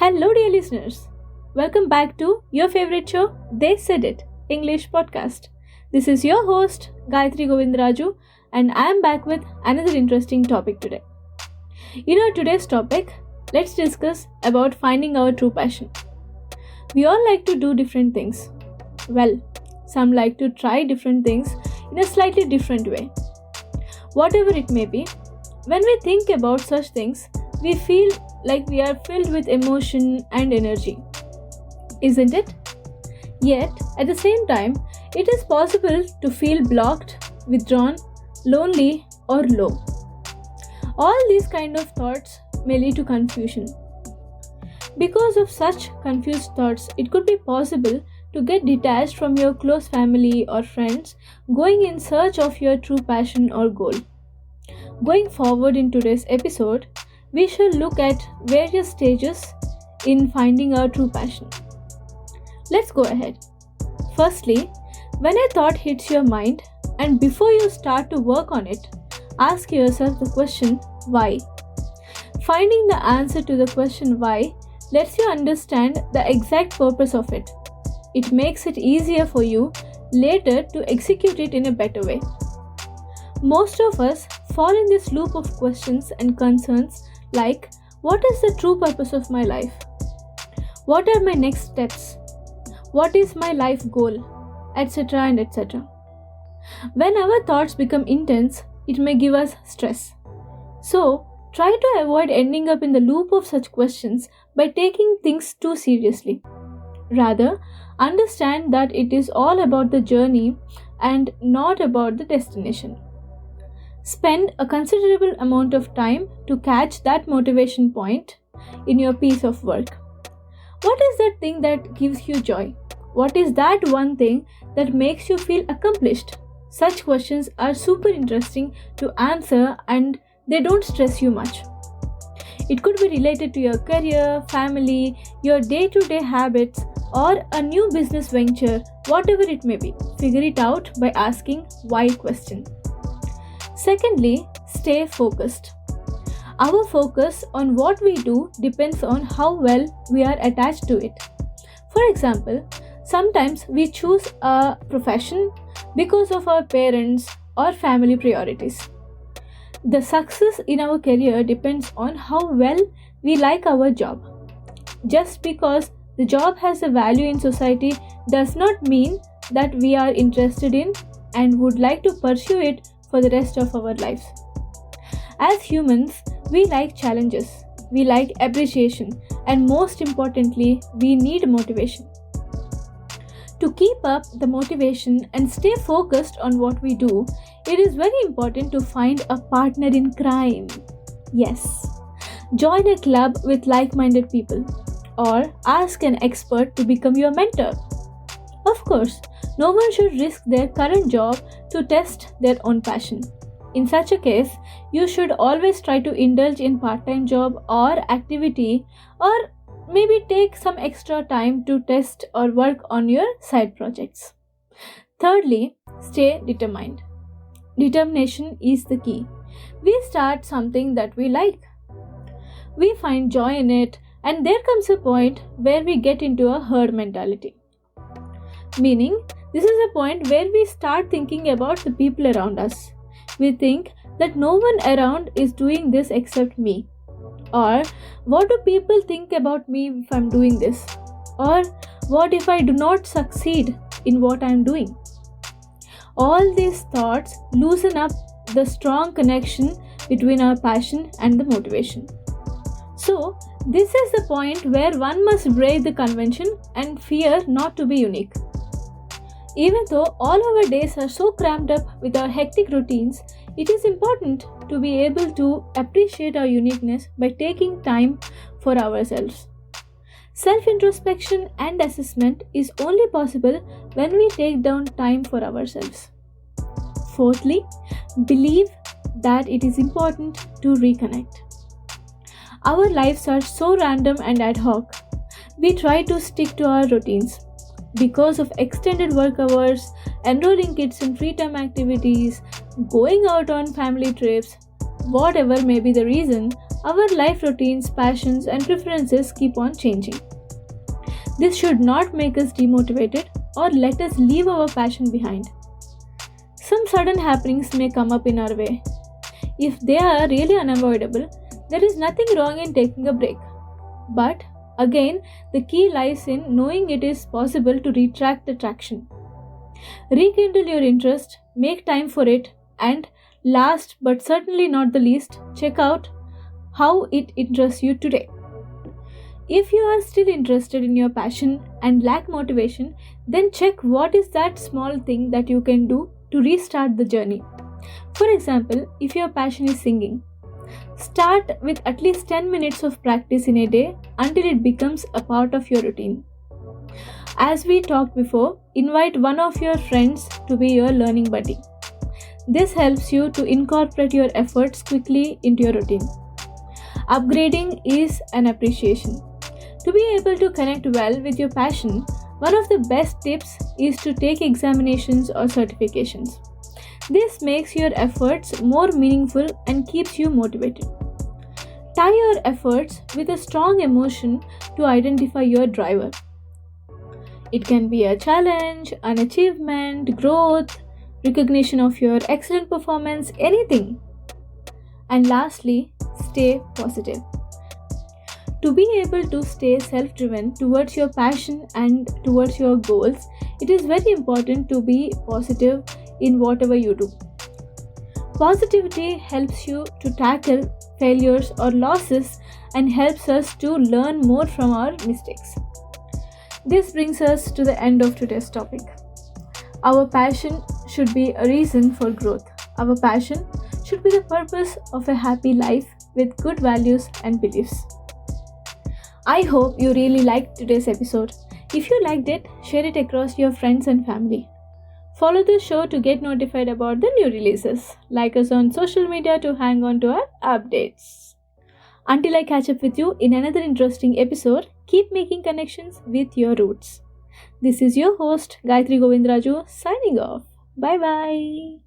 Hello, dear listeners. Welcome back to your favorite show, They Said It, English podcast. This is your host, Gayathri Govindraju, and I am back with another interesting topic today. In our today's topic, let's discuss about finding our true passion. We all like to do different things. Well, some like to try different things in a slightly different way. Whatever it may be, when we think about such things, we feel like we are filled with emotion and energy. Isn't it? Yet, at the same time, it is possible to feel blocked, withdrawn, lonely, or low. All these kind of thoughts may lead to confusion. Because of such confused thoughts, it could be possible to get detached from your close family or friends, going in search of your true passion or goal. Going forward in today's episode, we shall look at various stages in finding our true passion. Let's go ahead. Firstly, when a thought hits your mind, and before you start to work on it, ask yourself the question, why? Finding the answer to the question why lets you understand the exact purpose of it. It makes it easier for you later to execute it in a better way. Most of us fall in this loop of questions and concerns like, what is the true purpose of my life? What are my next steps? What is my life goal? Etc. and etc. When our thoughts become intense, it may give us stress. So, try to avoid ending up in the loop of such questions by taking things too seriously. Rather, understand that it is all about the journey and not about the destination. Spend a considerable amount of time to catch that motivation point in your piece of work. What is that thing that gives you joy? What is that one thing that makes you feel accomplished? Such questions are super interesting to answer and they don't stress you much. It could be related to your career, family, your day-to-day habits, or a new business venture, whatever it may be. Figure it out by asking why question. Secondly, stay focused. Our focus on what we do depends on how well we are attached to it. For example, sometimes we choose a profession because of our parents or family priorities. The success in our career depends on how well we like our job. Just because the job has a value in society does not mean that we are interested in and would like to pursue it for the rest of our lives. As humans, we like challenges, we like appreciation, and most importantly, we need motivation. To keep up the motivation and stay focused on what we do, it is very important to find a partner in crime. Yes, join a club with like-minded people, or ask an expert to become your mentor. Of course, no one should risk their current job to test their own passion. In such a case, you should always try to indulge in part-time job or activity, or maybe take some extra time to test or work on your side projects. Thirdly, stay determined. Determination is the key. We start something that we like. We find joy in it, and there comes a point where we get into a herd mentality. Meaning, this is a point where we start thinking about the people around us. We think that no one around is doing this except me. Or, what do people think about me if I'm doing this? Or, what if I do not succeed in what I'm doing? All these thoughts loosen up the strong connection between our passion and the motivation. So, this is the point where one must break the convention and fear not to be unique. Even though all our days are so crammed up with our hectic routines, it is important to be able to appreciate our uniqueness by taking time for ourselves. Self-introspection and assessment is only possible when we take down time for ourselves. Fourthly, believe that it is important to reconnect. Our lives are so random and ad hoc. We try to stick to our routines. Because of extended work hours, enrolling kids in free time activities, going out on family trips, whatever may be the reason, our life routines, passions, and preferences keep on changing. This should not make us demotivated or let us leave our passion behind. Some sudden happenings may come up in our way. If they are really unavoidable, there is nothing wrong in taking a break. But again, the key lies in knowing it is possible to retract the traction. Rekindle your interest, make time for it, and last but certainly not the least, check out how it interests you today. If you are still interested in your passion and lack motivation, then check what is that small thing that you can do to restart the journey. For example, if your passion is singing, start with at least 10 minutes of practice in a day until it becomes a part of your routine. As we talked before, invite one of your friends to be your learning buddy. This helps you to incorporate your efforts quickly into your routine. Upgrading is an appreciation. To be able to connect well with your passion, one of the best tips is to take examinations or certifications. This makes your efforts more meaningful and keeps you motivated. Tie your efforts with a strong emotion to identify your driver. It can be a challenge, an achievement, growth, recognition of your excellent performance, anything. And lastly, stay positive. To be able to stay self-driven towards your passion and towards your goals, it is very important to be positive in whatever you do. Positivity helps you to tackle failures or losses and helps us to learn more from our mistakes. This brings us to the end of today's topic. Our passion should be a reason for growth. Our passion should be the purpose of a happy life with good values and beliefs. I hope you really liked today's episode. If you liked it, share it across your friends and family. Follow the show to get notified about the new releases. Like us on social media to hang on to our updates. Until I catch up with you in another interesting episode, keep making connections with your roots. This is your host, Gayathri Govindraju, signing off. Bye bye.